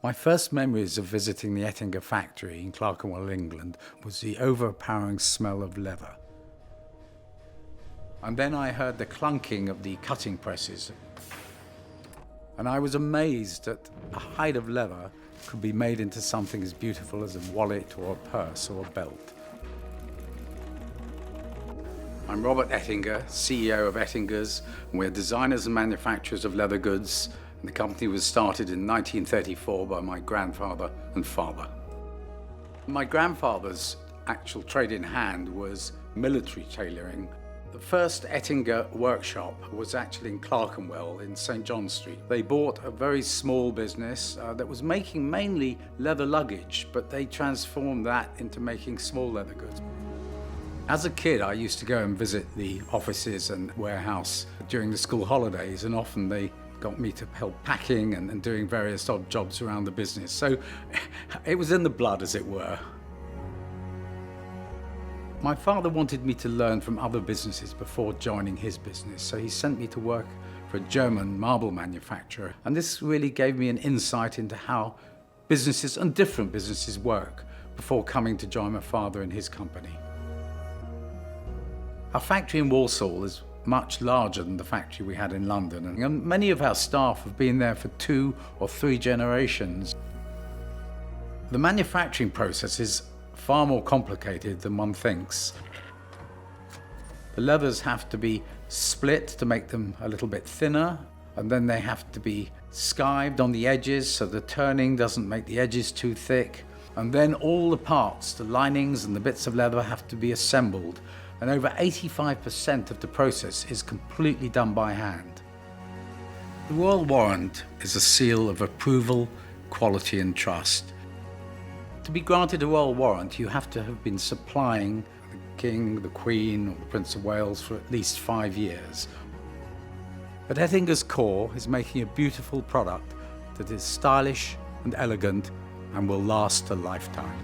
My first memories of visiting the Ettinger factory in Clerkenwell, England, was the overpowering smell of leather. And then I heard the clunking of the cutting presses. And I was amazed that a hide of leather could be made into something as beautiful as a wallet or a purse or a belt. I'm Robert Ettinger, CEO of Ettingers, and we're designers and manufacturers of leather goods. And the company was started in 1934 by my grandfather and father. My grandfather's actual trade in hand was military tailoring. The first Ettinger workshop was actually in Clerkenwell in St. John Street. They bought a very small business that was making mainly leather luggage, but they transformed that into making small leather goods. As a kid, I used to go and visit the offices and warehouse during the school holidays, and often they got me to help packing and doing various odd jobs around the business. So it was in the blood, as it were. My father wanted me to learn from other businesses before joining his business, so he sent me to work for a German marble manufacturer. And this really gave me an insight into how businesses and different businesses work before coming to join my father in his company. Our factory in Walsall is much larger than the factory we had in London, and many of our staff have been there for 2 or 3 generations. The manufacturing process is far more complicated than one thinks. The leathers have to be split to make them a little bit thinner, and then they have to be skived on the edges so the turning doesn't make the edges too thick. And then all the parts, the linings and the bits of leather, have to be assembled. And over 85% of the process is completely done by hand. The Royal Warrant is a seal of approval, quality and trust. To be granted a Royal Warrant, you have to have been supplying the King, the Queen or the Prince of Wales for at least 5 years. At Ettinger's core is making a beautiful product that is stylish and elegant and will last a lifetime.